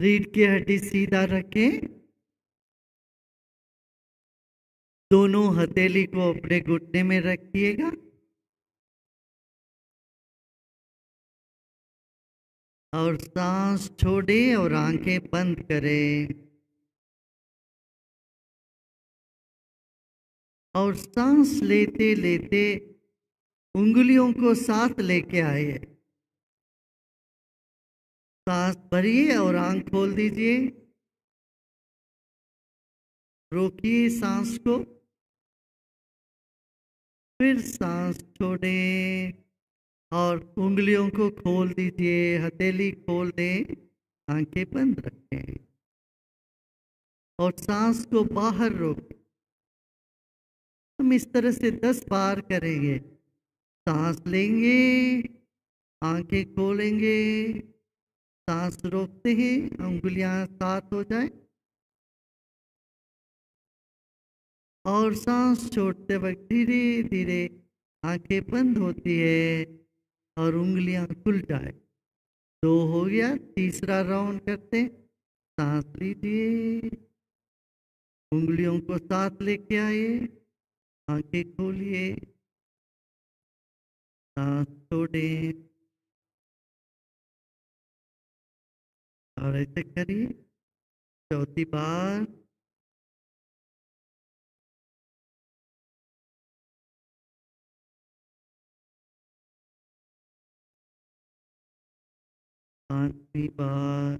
रीढ़ की हड्डी सीधा रखें। दोनों हथेली को अपने घुटने में रखिएगा और सांस छोड़ें और आंखें बंद करें और सांस लेते लेते उंगलियों को साथ लेके आइए। सांस भरिए और आंख खोल दीजिए। रोकिए सांस को, फिर सांस छोड़ें और उंगलियों को खोल दीजिए। हथेली खोल दें, आंखें बंद रखें और सांस को बाहर रोकें। हम इस तरह से 10 बार करेंगे। सांस लेंगे, आंखें खोलेंगे, सांस रोकते हैं, उंगलियां साथ हो जाए और सांस छोड़ते वक्त धीरे धीरे आंखें बंद होती है और उंगलियां खुल जाए। 2 हो गया, तीसरा राउंड करते। सांस लीजिए, उंगलियों को साथ लेके आइए, आंखें खोलिए, सांस छोड़ें और ऐसे करिए। चौथी बार। पांचवी बार।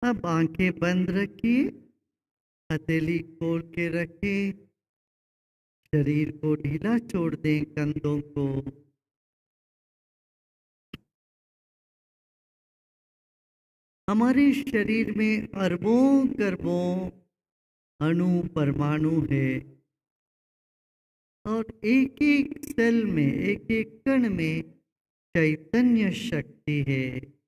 अब आंखें बंद रखिए, हथेली खोल के रखें, शरीर को ढीला छोड़ दें, कंधों को। हमारे शरीर में अरबों खरबों अणु परमाणु है और एक एक सेल में, एक एक कण में चैतन्य शक्ति है।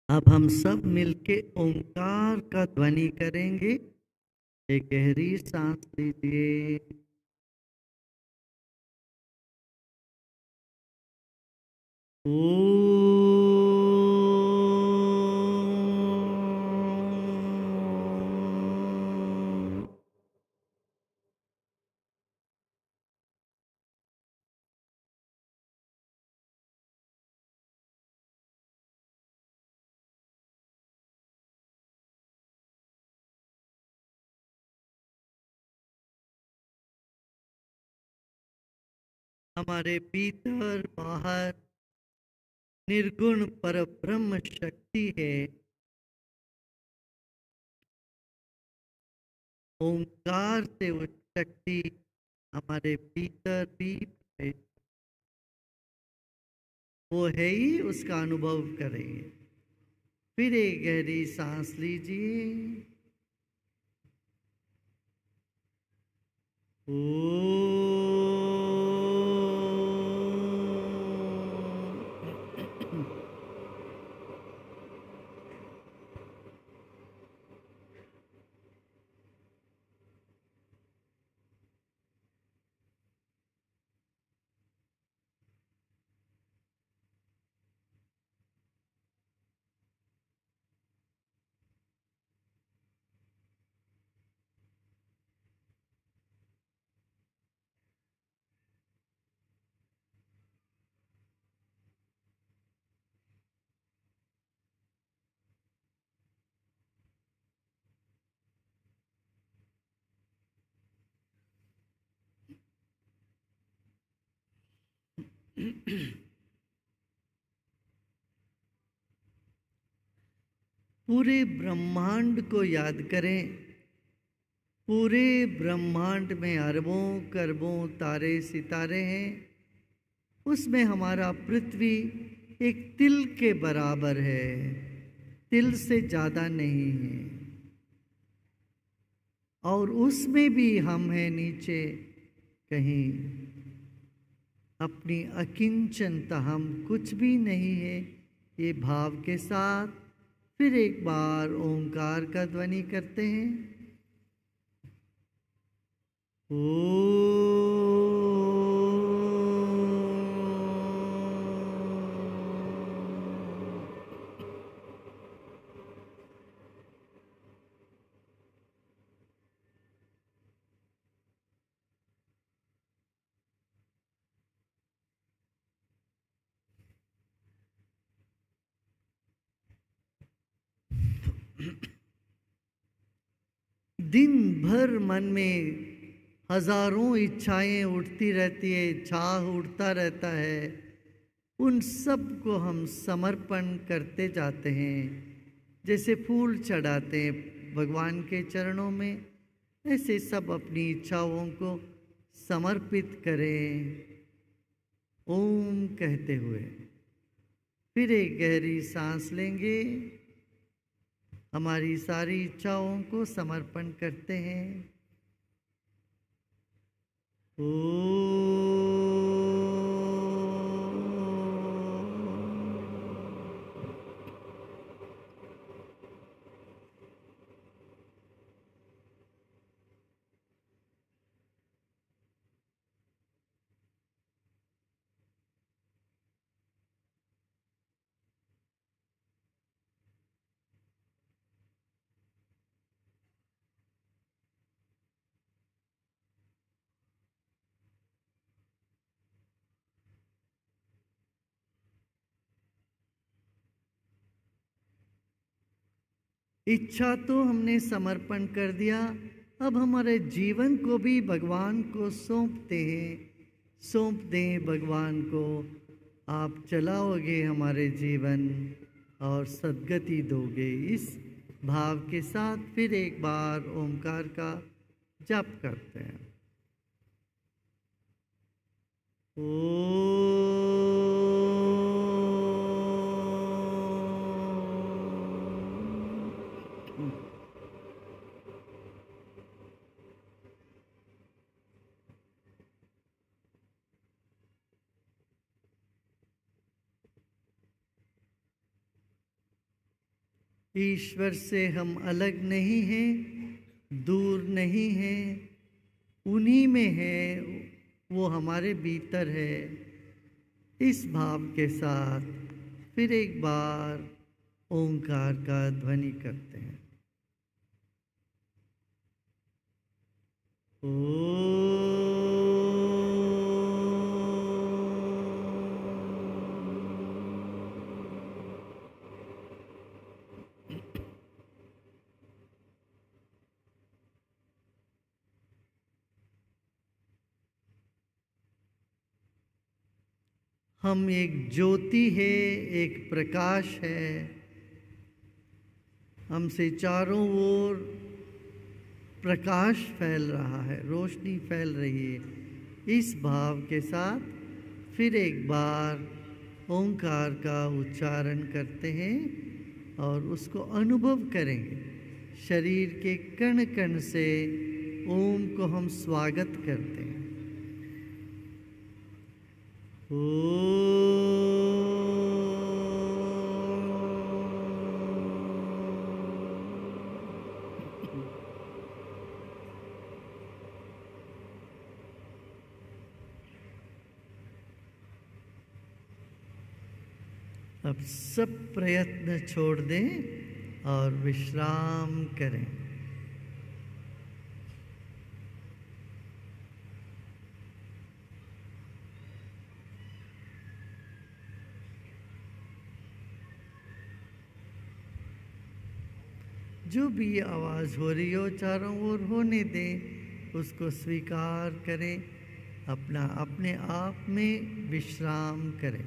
अब हम सब मिलके ओंकार का ध्वनि करेंगे। एक गहरी सांस लीजिए, हमारे भीतर बाहर निर्गुण पर ब्रह्म शक्ति है। ओंकार से वो शक्ति हमारे भीतर भी है, वो है ही, उसका अनुभव करेंगे। फिर एक गहरी सांस लीजिए, पूरे ब्रह्मांड को याद करें। पूरे ब्रह्मांड में अरबों करोड़ों तारे सितारे हैं। उसमें हमारा पृथ्वी एक तिल के बराबर है, तिल से ज़्यादा नहीं है। और उसमें भी हम हैं नीचे कहीं। अपनी अकिंचनता, हम कुछ भी नहीं है, ये भाव के साथ फिर एक बार ओंकार का ध्वनि करते हैं। ओ दिन भर मन में हजारों इच्छाएं उठती रहती है, चाह उठता रहता है। उन सब को हम समर्पण करते जाते हैं। जैसे फूल चढ़ाते हैं भगवान के चरणों में, ऐसे सब अपनी इच्छाओं को समर्पित करें। ओम कहते हुए फिर एक गहरी सांस लेंगे। हमारी सारी इच्छाओं को समर्पण करते हैं। ओ इच्छा तो हमने समर्पण कर दिया। अब हमारे जीवन को भी भगवान को सौंपते हैं। सौंप दें भगवान को। आप चलाओगे हमारे जीवन और सद्गति दोगे। इस भाव के साथ फिर एक बार ओंकार का जप करते हैं। ओ ईश्वर से हम अलग नहीं हैं, दूर नहीं हैं, उन्हीं में है, वो हमारे भीतर है। इस भाव के साथ फिर एक बार ओंकार का ध्वनि करते हैं। ओ हम एक ज्योति है, एक प्रकाश है। हमसे चारों ओर प्रकाश फैल रहा है, रोशनी फैल रही है। इस भाव के साथ फिर एक बार ओंकार का उच्चारण करते हैं और उसको अनुभव करेंगे। शरीर के कण कण से ओम को हम स्वागत करते हैं। अब सब प्रयत्न छोड़ दें और विश्राम करें। जो भी आवाज़ हो रही हो चारों ओर होने दें, उसको स्वीकार करें। अपना अपने आप में विश्राम करें।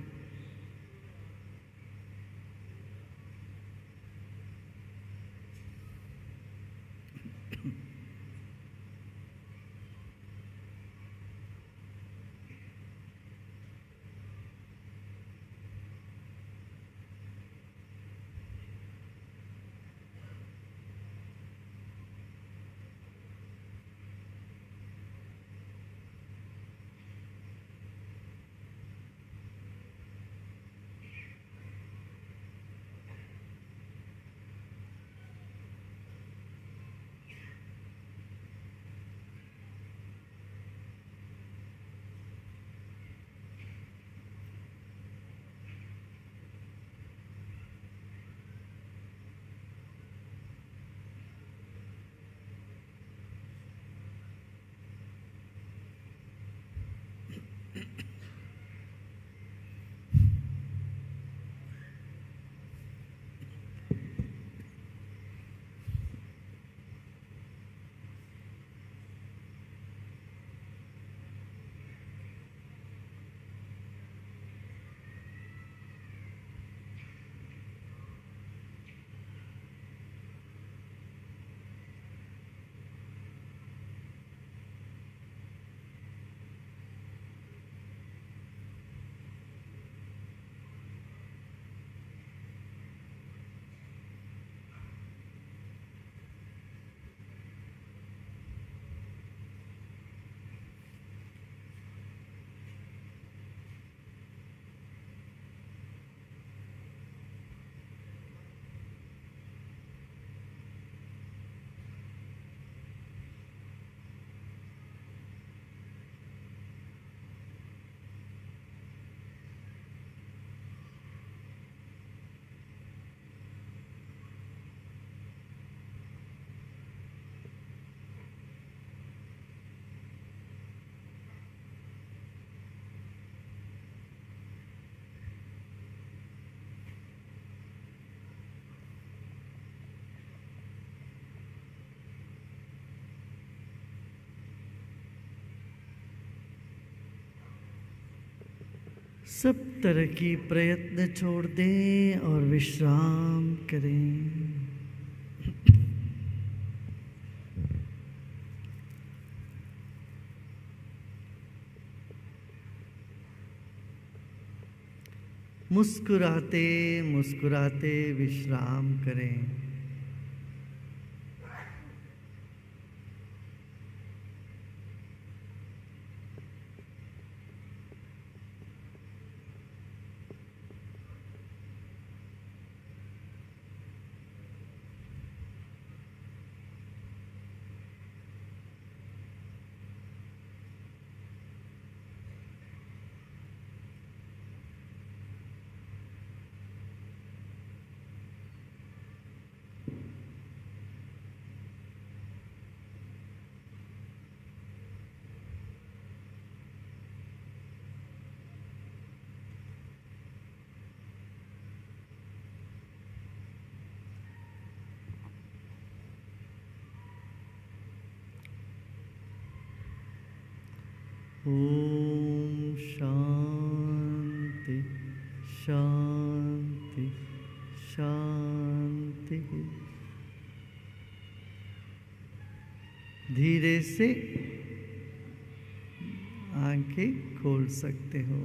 सब तरह की प्रयत्न छोड़ दें और विश्राम करें। मुस्कुराते मुस्कुराते विश्राम करें। ओम शांति शांति शांति। धीरे से आंखें खोल सकते हो।